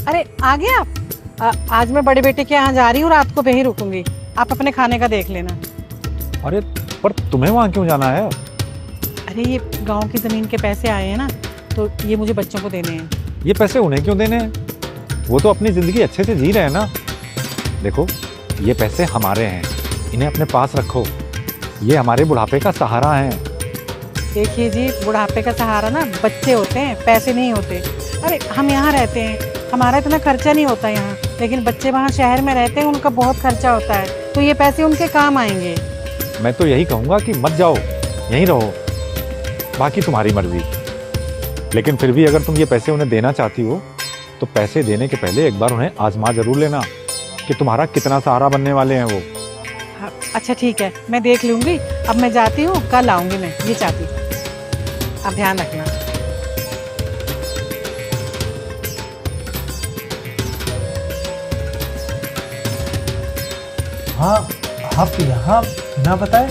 अरे आ गए आप? आज मैं बड़े बेटे के यहाँ जा रही हूँ, रात को वहीं रुकूंगी। आप अपने खाने का देख लेना। अरे पर तुम्हें वहाँ क्यों जाना है? अरे ये गांव की जमीन के पैसे आए हैं ना, तो ये मुझे बच्चों को देने हैं। ये पैसे उन्हें क्यों देने हैं? वो तो अपनी जिंदगी अच्छे से जी रहे हैं ना। देखो, ये पैसे हमारे हैं, इन्हें अपने पास रखो। ये हमारे बुढ़ापे का सहारा है। देखिए जी, बुढ़ापे का सहारा ना बच्चे होते हैं, पैसे नहीं होते। अरे हम यहाँ रहते हैं, हमारा इतना खर्चा नहीं होता यहाँ, लेकिन बच्चे वहाँ शहर में रहते हैं, उनका बहुत खर्चा होता है, तो ये पैसे उनके काम आएंगे। मैं तो यही कहूँगा कि मत जाओ, यहीं रहो, बाकी तुम्हारी मर्जी। लेकिन फिर भी अगर तुम ये पैसे उन्हें देना चाहती हो तो पैसे देने के पहले एक बार उन्हें आजमा जरूर लेना कि तुम्हारा कितना सहारा बनने वाले हैं वो। हाँ, अच्छा ठीक है, मैं देख लूँगी। अब मैं जाती हूँ, कल आऊँगी मैं, ये चाहती हूँ। आप ध्यान रखना। हाँ, आप यहाँ बिना बताए?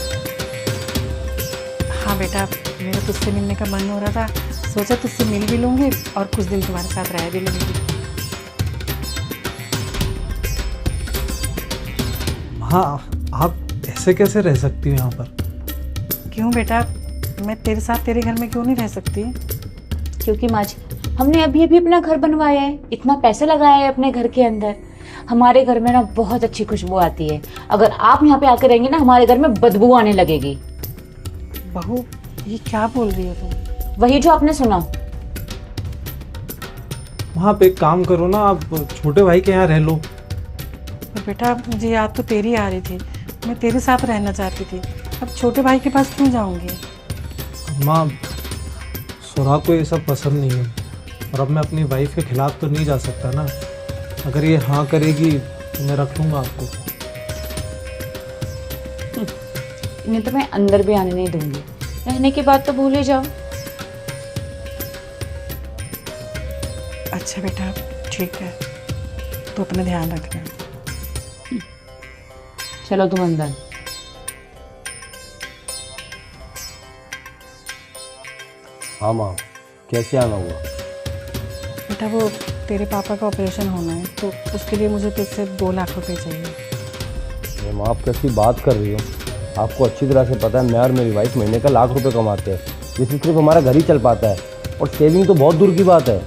हाँ बेटा, मेरा तुझसे मिलने का मन हो रहा था, सोचा तुझसे मिल भी लूँगी और कुछ दिन तुम्हारे साथ रह भी लूँगी। हाँ, आप ऐसे कैसे रह सकती हो यहाँ पर? क्यों बेटा, मैं तेरे साथ तेरे घर में क्यों नहीं रह सकती? क्योंकि माँ जी, हमने अभी अभी अपना घर बनवाया है, इतना पैसा लगाया है अपने घर के अंदर। हमारे घर में ना बहुत अच्छी खुशबू आती है। अगर आप यहाँ पे आके रहेंगे ना, हमारे घर में बदबू आने लगेगी। बहू, ये क्या बोल रही हो तुम? वही जो आपने सुना। वहाँ पे एक काम करो ना, आप छोटे भाई के यहाँ रह लो। पर बेटा, मुझे याद तो तेरी आ रही थी, मैं तेरे साथ रहना चाहती थी। अब छोटे भाई के पास क्यों जाऊंगी? माँ, सुराग को ये सब पसंद नहीं है, और अब मैं अपनी वाइफ के खिलाफ तो नहीं जा सकता ना। अगर ये हाँ करेगी तो मैं रख लूँगा आपको। इन्हें तो मैं अंदर भी आने नहीं दूंगी, रहने की बात तो भूल ही जाओ। अच्छा बेटा, ठीक है, तो अपना ध्यान रखना। चलो तुम अंदर। हाँ माँ, कैसे आना हुआ? बेटा, वो तेरे पापा का ऑपरेशन होना है, तो उसके लिए मुझे तुझसे 2 लाख रुपए चाहिए। माँ, आप कैसी बात कर रही हो? आपको अच्छी तरह से पता है मैं और मेरी वाइफ महीने का लाख रुपए कमाते हैं, जिससे सिर्फ हमारा घर ही चल पाता है, और सेविंग तो बहुत दूर की बात है।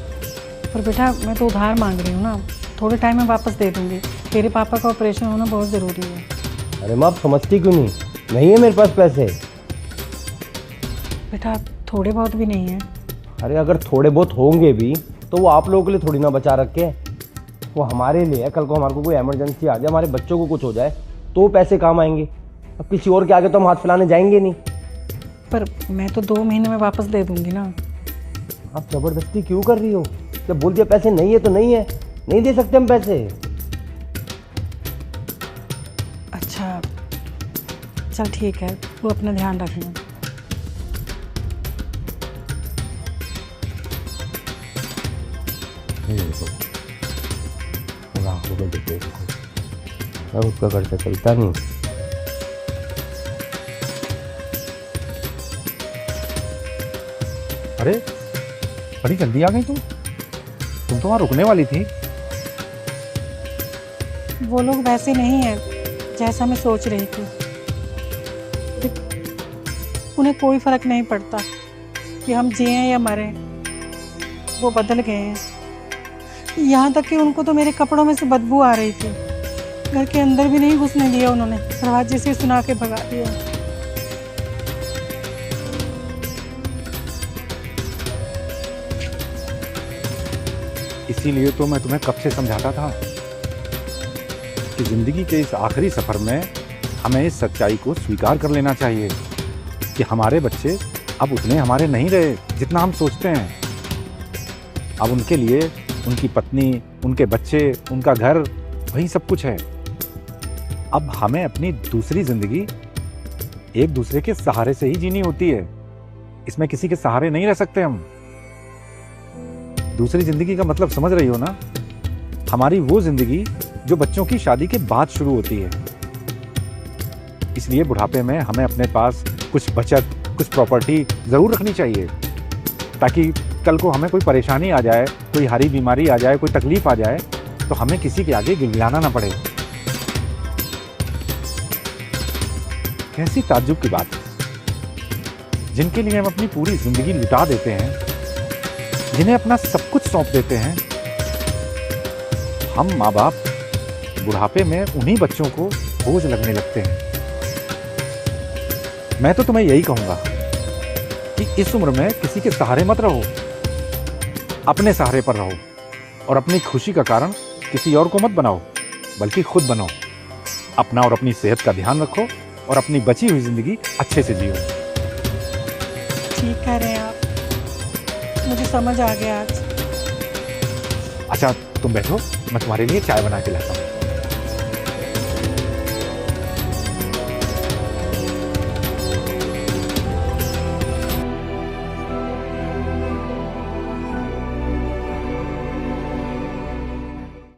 पर बेटा, मैं तो उधार मांग रही हूँ ना, थोड़े टाइम में वापस दे दूँगी। तेरे पापा का ऑपरेशन होना बहुत ज़रूरी है। अरे माँ, आप समझती क्यों नहीं? नहीं है मेरे पास पैसे। बेटा, थोड़े बहुत भी नहीं है। अरे अगर थोड़े बहुत होंगे भी तो वो आप लोगों के लिए थोड़ी ना बचा रखे हैं, वो हमारे लिए है। कल को हमारे को कोई इमरजेंसी आ जाए, हमारे बच्चों को कुछ हो जाए, तो वो पैसे काम आएंगे। अब किसी और के आगे तो हम हाथ फैलाने जाएंगे नहीं। पर मैं तो 2 महीने में वापस दे दूँगी ना। आप ज़बरदस्ती क्यों कर रही हो? जब बोल दिया पैसे नहीं है तो नहीं है, नहीं दे सकते हम पैसे। अच्छा चल ठीक है, तू अपना ध्यान रखना। लाख रुपए देते अब उसका खर्चा चलता नहीं। अरे बड़ी जल्दी आ गई तुम तो वहाँ रुकने वाली थी। वो लोग वैसे नहीं है जैसा मैं सोच रही थी। उन्हें कोई फर्क नहीं पड़ता कि हम जिए या मरें, वो बदल गए हैं। यहाँ तक कि उनको तो मेरे कपड़ों में से बदबू आ रही थी, घर के अंदर भी नहीं घुसने दिया उन्होंने, दरवाजे से सुना के भगा दिया। इसीलिए तो मैं तुम्हें कब से समझाता था कि जिंदगी के इस आखिरी सफर में हमें इस सच्चाई को स्वीकार कर लेना चाहिए कि हमारे बच्चे अब उतने हमारे नहीं रहे जितना हम सोचते हैं। अब उनके लिए उनकी पत्नी, उनके बच्चे, उनका घर, वही सब कुछ है। अब हमें अपनी दूसरी जिंदगी एक दूसरे के सहारे से ही जीनी होती है। इसमें किसी के सहारे नहीं रह सकते हम। दूसरी जिंदगी का मतलब समझ रही हो ना? हमारी वो जिंदगी जो बच्चों की शादी के बाद शुरू होती है। इसलिए बुढ़ापे में हमें अपने पास कुछ बचत, कुछ प्रॉपर्टी जरूर रखनी चाहिए, ताकि कल को हमें कोई परेशानी आ जाए, कोई हारी बीमारी आ जाए, कोई तकलीफ आ जाए, तो हमें किसी के आगे गिड़गिड़ाना ना पड़े। कैसी ताज्जुब की बात है। जिनके लिए हम अपनी पूरी जिंदगी लुटा देते हैं, जिन्हें अपना सब कुछ सौंप देते हैं, हम माँ बाप बुढ़ापे में उन्हीं बच्चों को बोझ लगने लगते हैं। मैं तो तुम्हें यही कहूंगा कि इस उम्र में किसी के सहारे मत रहो, अपने सहारे पर रहो और अपनी खुशी का कारण किसी और को मत बनाओ, बल्कि खुद बनो। अपना और अपनी सेहत का ध्यान रखो और अपनी बची हुई जिंदगी अच्छे से जियो। ठीक कह रहे हैं आप, मुझे समझ आ गया आज। अच्छा तुम बैठो, मैं तुम्हारे लिए चाय बना के लाता हूँ।